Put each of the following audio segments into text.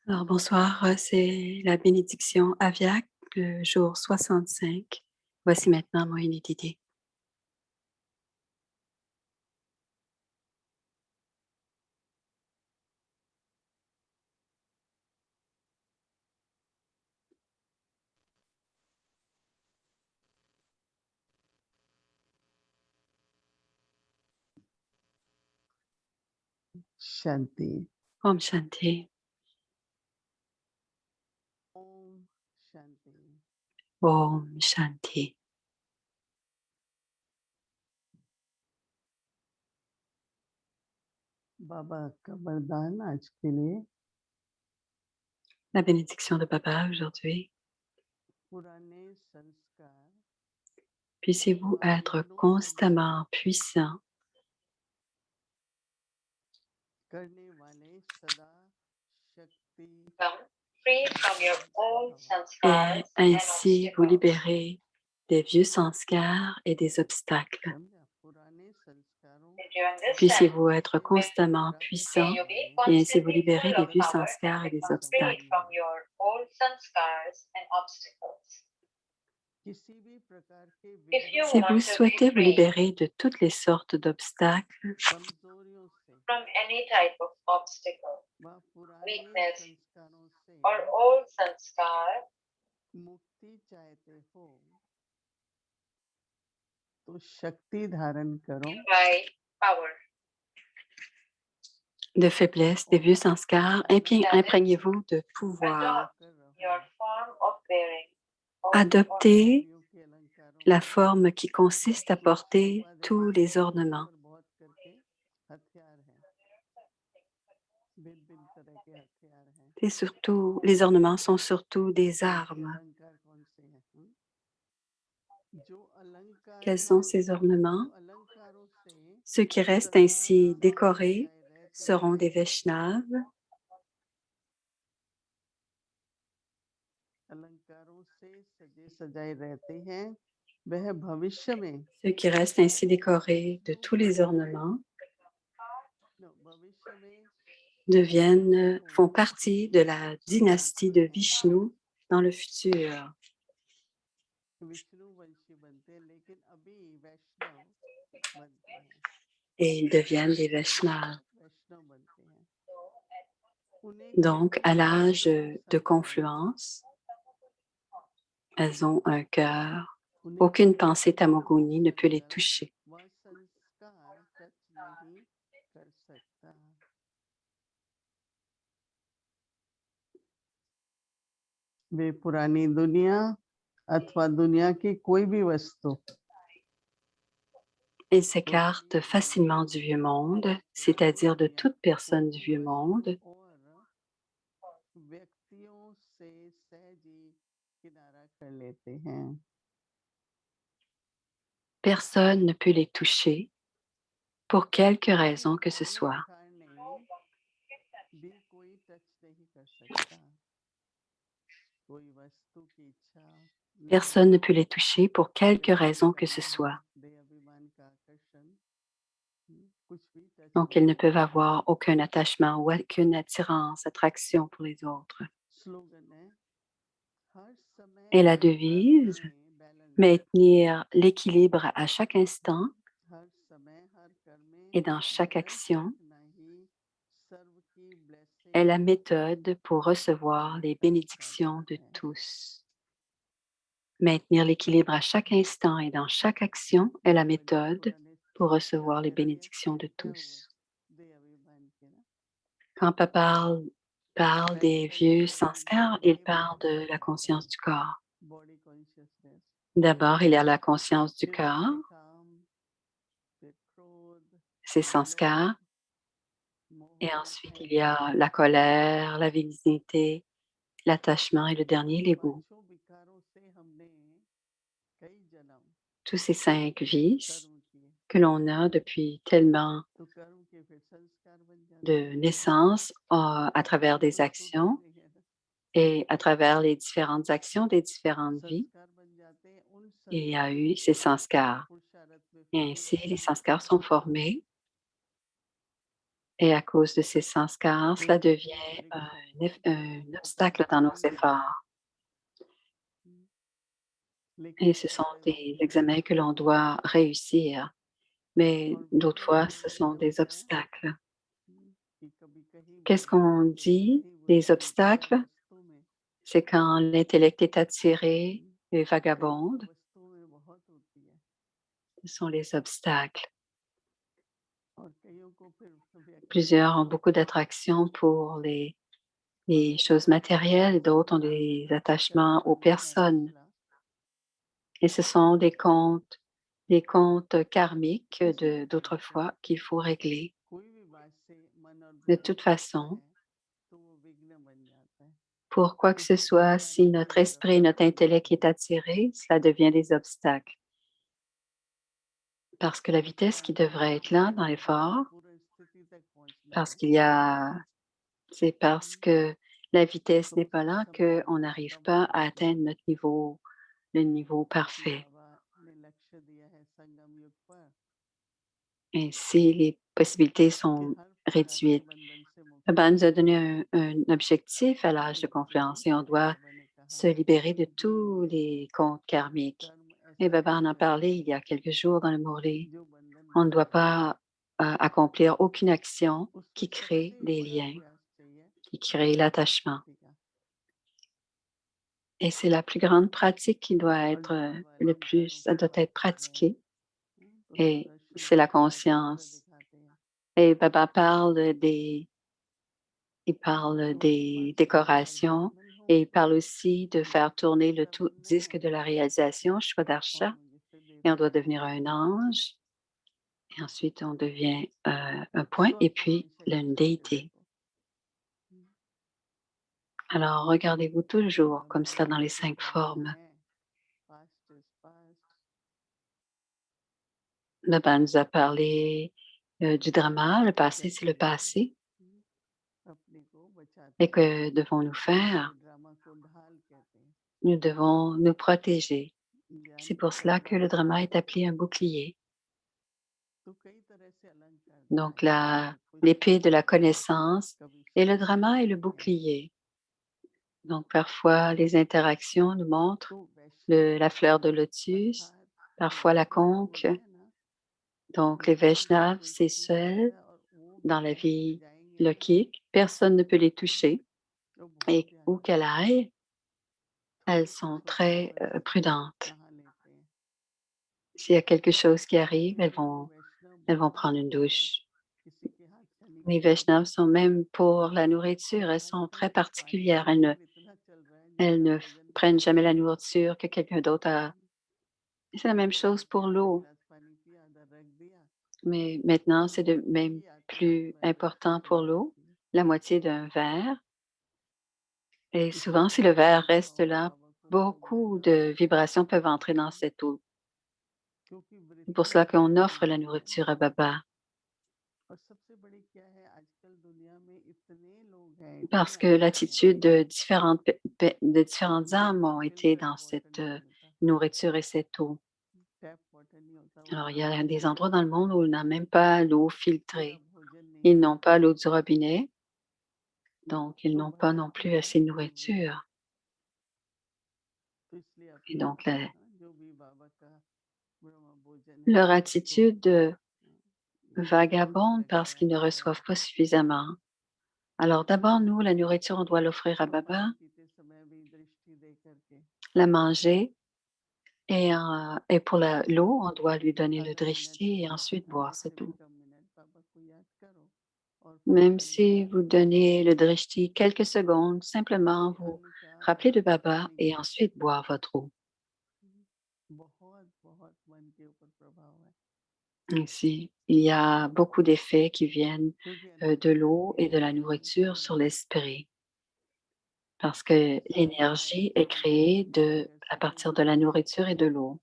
Alors bonsoir, c'est la bénédiction Aviac, le jour 65. Voici maintenant mon d'idée. शांति। Om Shanti, Om Shanti. Om Shanti. बाबा का वरदान आज के लिए La bénédiction de Baba aujourd'hui. पुराने संस्कार Puissiez-vous être constamment puissant करने वाले सदा शक्ति Become free from your old et sanskars and ainsi vous obstacles. libérer des vieux sanskars et des obstacles. समझा पुराने संस्कारों And during this time, Puissiez-vous être constamment may puissant you be et ainsi vous constantly libérer full des of vieux power sanskars and et des become free obstacles. from your old sanskars and obstacles. किसी भी प्रकार के If you Si विघ्नों vous want to be souhaitez vous free libérer de toutes les sortes d'obstacles, कमजोरियों से from any type of obstacle, व पुराने weakness, संस्कारों से or old sanskar, मुक्ति चाहते हो तो शक्ति धारण करो by power. de faiblesse, des vieux sanskars, imprégnez-vous de pouvoir. Adopt your form of bearing. Adoptez इंद्रियों के अलंकारों la से forme qui consiste à porter tous les ornements. बहुत करके हथियार हैं भिन्न तरह के हथियार हैं Et surtout, les ornements sont surtout des armes. अलंकार कौन से हैं जो अलंकार Quels sont ces ornements? जो अलंकारों से Ceux qui restent ainsi décorés seront des Vaishnavas. अलंकारों से सजे सजाए रहते हैं वह भविष्य में Ceux qui restent ainsi décorés de tous les ornements भविष्य में font partie de la dynastie de Vishnu dans le futur. Vishnu वंशी बनते हैं लेकिन अभी वैष्णव बनते हैं Et ils deviennent des Vaishnavas. वैष्णव बनते हैं उन्हें Donc, à केवल l'âge वैष्णव de संस्कार confluence, elles ont un cœur. उन्हें Aucune केवल pensée tamoguni ne peut les संस्कार toucher. वह संस्कार टच नहीं कर सकता वे पुरानी दुनिया अथवा दुनिया की कोई भी वस्तु Ils s'écartent facilement du vieux monde, c'est-à-dire de toute personne du vieux monde, और व्यक्तियों से सहज ही किनारा कर लेते हैं personne ne peut les toucher pour quelque raison que ce soit. अहंकार ने भी कोई टच नहीं कर सकता कोई वस्तु की इच्छा नहीं Personne ne peut les toucher pour quelque raison que ce soit. देह अभिमान का आकर्षण कुछ भी touch Donc, elles ne peuvent avoir aucun attachement ou aucune attirance, attraction pour les autres. Slogan है हर समय Et la devise, balance maintenir l'équilibre à chaque instant हर समय हर कर्म में et dans chaque balance action रखना ही सर्व की blessing est la méthode pour recevoir les bénédictions de tous. Maintenir l'équilibre à chaque instant et dans chaque action est la méthode pour recevoir les bénédictions de tous. देह अभिमान के ना Quand Papa parle des vieux sanskars, il parle de la conscience du corps. Body consciousness D'abord, il y a la conscience du corps, काम फिर क्रोध ses sanskars, et ensuite il y a la colère, l'avidité, l'attachement et le dernier, l'ego. पांचों विकारों से हमने कई जन्म Tous ces 5 vices कर्म किए que l'on a depuis tellement तो कर्म के फिर संस्कार बन जाते de हैं naissance à travers des तो टूटते actions नहीं है ना et à travers les différentes actions des différentes vies, संस्कार बन जाते हैं उन il y a संस्कारों eu को ces sanskars. पुरुषार्थ में Et फिर ainsi, les sanskars sont formés Et à cause de ces sanskars, cela कोई भी devient परीक्षा un होती है obstacle dans nos एग्जाम होता efforts. है लेकिन Et ce कई sont बार des होता है examens que l'on doit réussir. Mais और d'autres विद्या fois, में ce भी sont जब des है obstacles. कि कभी कहीं Qu'est-ce बुद्धि qu'on तो कभी dit कहीं des बुद्धि होती है obstacles? वस्तु में C'est quand l'intellect est attiré et कईयों को vagabonde. वस्तु में बहुत होती है Ce sont les obstacles. और कईयों को फिर व्यक्ति में Plusieurs ont बहुत beaucoup होती d'attraction pour है और les वो choses matérielles, d'autres ont des attachements aux personnes. Et ce sont des comptes karmiques d'autrefois qu'il faut régler. कोई भी बात से मन और De बुद्धि toute हटता façon, है तो वो विघ्न बन जाता है pour quoi que ce इसलिए soit, si निरंतर notre esprit et निरंतर notre करना intellect est चाहिए attiré, cela devient des obstacles. Parce que la vitesse दूसरा qui devrait être là dans l'effort, पूर्ण स्थिति तक पहुंचना parce है qu'il y a, c'est parce que la vitesse तो n'est pas उस là समय qu'on n'arrive बाबा pas ने à atteindre notre niveau, le niveau क्योंकि parfait. बाबा ने लक्ष्य दिया है संगम युग पर Ainsi, les possibilités कि sont हर प्रकार के réduites. बंधन से मुक्त Baba nous a होना donné है un objectif à l'âge de conférence et on doit बाबा ने कहा se libérer de tous les comptes karmiques. कर्म Et ऐसा Baba नहीं en a करना parlé il y चाहिए a quelques jours dans le Mourli. जो बंधन On ne doit बनाए pas accomplir aucune action उससे qui crée सबसे des बड़ा liens, प्रयास चाहिए qui crée l'attachement. स्थिति का Et c'est la plus grande pratique qui doit और être जब बाबा le अलंकारों plus, ça की doit बात être कर रहे हैं pratiqué. तो Et सुदर्शन c'est la चक्र का चित्र conscience. दिखाते हैं Et Baba il parle तो उसके बाद des कहते हैं décorations अर्धांगिनी et हूँ il parle aussi de faire tourner le tout सर्वज्ञ disque हूँ de la réalisation, और Shwadarsha, मुझसे et on देते doit हैं devenir un ange, et ensuite on devient un point, et puis स्वरूपी une शरीर लेते déité. देखो Alors regardez-vous toujours और comme बाबा cela dans les कहते 5 करना formes. है past is past Baba nous a parlé du drama, le passé c'est le कैसे passé, अपने को बचाते et हैं que devons-nous इसीलिए faire? ड्रामा को ढाल कहते हैं Nous devons nous protéger. ज्ञान C'est की pour cela que le तलवार drama से est appelé un bouclier. तो कई तरह से अलंकार Donc दिखाए जाते हैं कोई l'épée de सुंदर la होता है connaissance, कभी et le सुंदर drama est le दिखाते हैं bouclier. Donc parfois les interactions nous montrent तो वैष्णव la fleur de lotus, अर्थात जो parfois la वैष्णव conque. होते हैं ना Donc les जिसका नाम Vaishnavas, कोई c'est छू सकता seul है और वो भी dans la कहीं भी vie जाएंगे ना lokique. Personne ne peut les toucher. तो बहुत Et ध्यान où qu'elles रखते हैं aillent, elles थोड़ी सी sont छोटी très परिस्थिति prudentes. नहा लेते हैं S'il y a quelque chose qui arrive, इसीलिए कोई वैष्णव elles vont बहुत prendre une बहुत douche. किसी के हाथ का नहीं Les खाते Vaishnavas sont même pour la nourriture, elles sont आजकल très तो पानी का particulières. लंगर इतना चल रहा है Elles जितना ne भोजन prennent खाने jamais का la नहीं है nourriture que quelqu'un d'autre a. C'est la même पहले chose आते pour आधा l'eau. गिलास पानी पिया आधा रख दिया Mais maintenant, c'est de même वही आते आधे plus में important खत्म pour हो l'eau, जाती है la moitié d'un verre. Et इसलिए souvent, si le बाबा verre की reste इच्छाओं là, बाबा को भोग beaucoup लगाना de vibrations peuvent entrer dans cette eau. क्योंकि C'est pour वृत्ति cela qu'on बदलती offre la रहती है nourriture à Baba. और सबसे बड़ी क्या है आजकल दुनिया में इतने लोग हैं इतने Parce que आदमी हैं l'attitude de différentes âmes ont bottle été का dans वाटर cette नहीं मिलता nourriture et cette eau. Tap water नहीं होता वो Alors, il y a filter des water endroits dans le होता monde है où on n'a même pas l'eau पूरा filtrée. भोजन नहीं Ils n'ont मिलता pas l'eau du robinet, donc ils तो n'ont pas भटक non plus जाते assez हैं de इधर उधर nourriture. तो इसलिए Et अपना donc, जो भी बाबा का ब्रह्म भोजन है leur उसको attitude भोग vagabonde parce लगाया qu'ils ne जाए reçoivent pas suffisamment. Alors d'abord, nous, la nourriture, on doit l'offrir à और Baba, पानी पीते समय भी दृष्टि दे करके la manger, et pour l'eau, on doit lui donner le आधा मिनट drishti et ensuite आधे boire, c'est से भी tout. कम मिनट बाबा को याद करो और फिर Même पानी si पियो vous donnez le drishti quelques secondes, simplement क्योंकि vous अलंकार rappelez de Baba करने et का ensuite boire votre eau. बहुत बहुत मन के ऊपर प्रभाव है Ainsi, il y a beaucoup d'effets qui viennent क्योंकि de energy l'eau et create de la होती है nourriture sur energy l'esprit. Parce que सारे l'énergie est एस्ट्रॉन créée à जैसे कोई partir de la meeting nourriture et होती de है l'eau.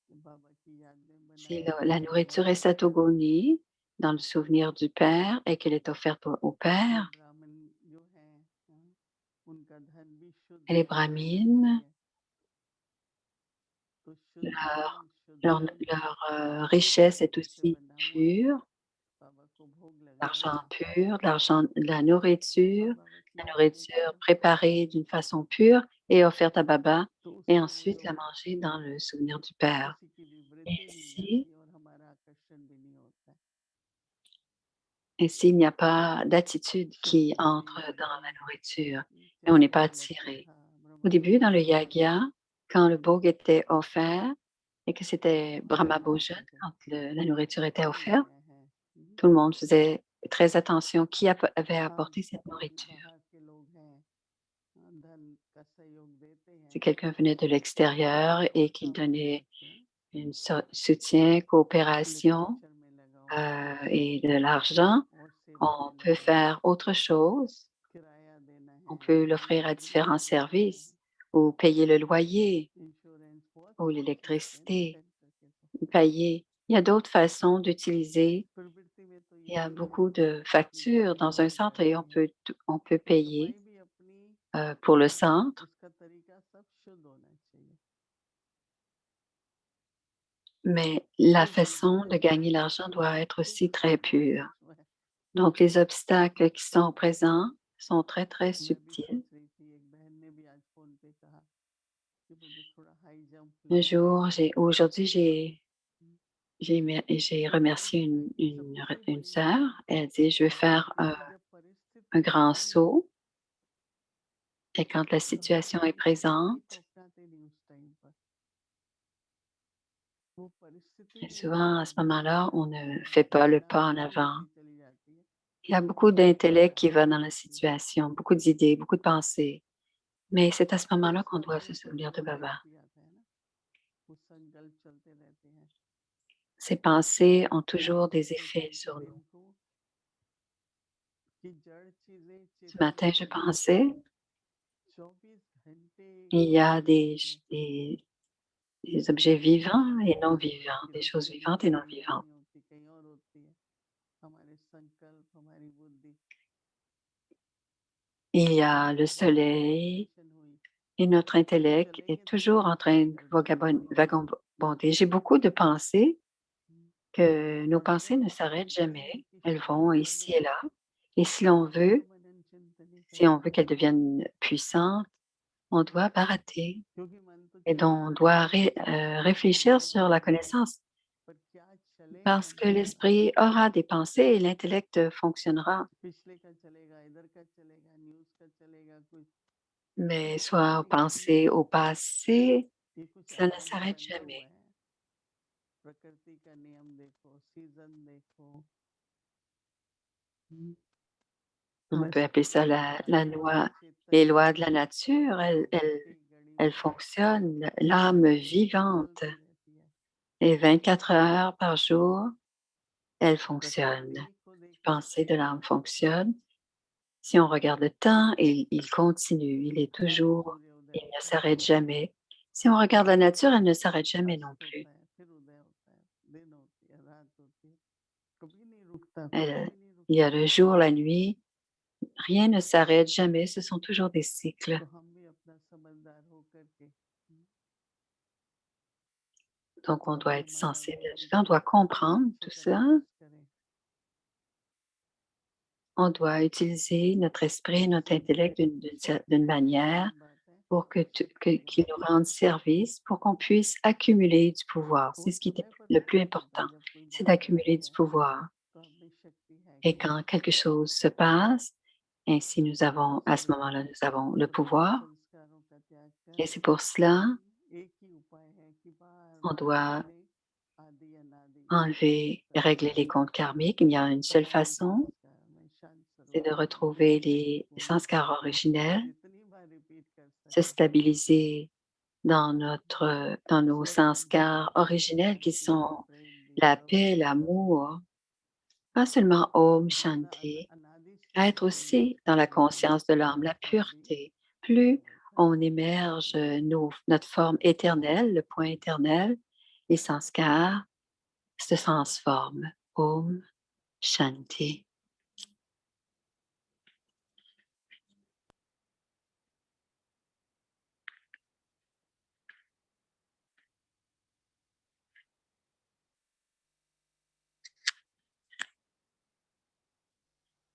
बाबा की याद में Si बनाया la गया nourriture est हवन satogoni dans le souvenir du Père et qu'elle est offerte au इसलिए Père, ब्राह्मण जो है उनका धन भी et les शुद्ध धन होती brahmines, है तो शुद्ध धन leur, शुद्ध leur, अन्न leur शुद्ध richesse est धातु से aussi बना हुआ है pure. बाबा को l'argent pur, de la nourriture préparée d'une façon pure et offerte à Baba, et ensuite la manger dans le souvenir du Père. Ainsi, ainsi, il n'y a pas d'attitude qui entre dans la nourriture et on n'est pas attiré. Au début, dans le yagya, quand le bhog était offert et que c'était Brahma Bhojan, quand la nourriture était offerte, tout le monde faisait très attention qui avait apporté cette nourriture. Si quelqu'un venait de l'extérieur et qu'il donnait un soutien, coopération et de l'argent, on peut faire autre chose. On peut l'offrir à différents services ou payer le loyer ou l'électricité, payer. Il y a d'autres façons d'utiliser. Il y a beaucoup de factures dans un centre et on peut payer pour le centre, mais la façon de gagner l'argent doit être aussi très pure. Donc, les obstacles qui sont présents sont très, très subtils. Aujourd'hui, j'ai remercié une sœur. Elle dit, je vais faire un grand saut. Et quand la situation est présente, et souvent à ce moment-là, on ne fait pas le pas en avant. Il y a beaucoup d'intellect qui va dans la situation, beaucoup d'idées, beaucoup de pensées. Mais c'est à ce moment-là qu'on doit se souvenir de Baba. Ces pensées ont toujours des effets sur nous. Ce matin, je pensais, il y a des objets vivants et non vivants, des choses vivantes et non vivantes. Il y a le soleil et notre intellect est toujours en train de vagabonder. J'ai beaucoup de pensées que nos pensées ne s'arrêtent jamais. Elles vont ici et là. Et si on veut qu'elles deviennent puissantes, on doit barater. Et donc, on doit réfléchir sur la connaissance parce que l'esprit aura des pensées et l'intellect fonctionnera. Mais soit penser au passé, ça ne s'arrête jamais. On peut appeler ça la loi, les lois de la nature. Elles fonctionnent, l'âme vivante. Et 24 heures par jour, elle fonctionne. Les pensées de l'âme fonctionnent. Si on regarde le temps, il continue, il est toujours, il ne s'arrête jamais. Si on regarde la nature, elle ne s'arrête jamais non plus. Il y a le jour, la nuit, rien ne s'arrête jamais, ce sont toujours des cycles. Donc, on doit être sensible à tout ça, on doit comprendre tout ça. On doit utiliser notre esprit, notre intellect d'une manière pour qu'il nous rende service, pour qu'on puisse accumuler du pouvoir. C'est ce qui est le plus important, c'est d'accumuler du pouvoir. Et quand quelque chose se passe, ainsi à ce moment-là, nous avons le pouvoir. Et c'est pour cela, on doit enlever et régler les comptes karmiques. Il y a une seule façon, c'est de retrouver les sanskars originels, se stabiliser dans nos sanskars originels qui sont la paix, l'amour, pas seulement Om Shanti, être aussi dans la conscience de l'âme, la pureté. Plus on émerge notre forme éternelle, le point éternel, les sanskars se transforment. Om Shanti.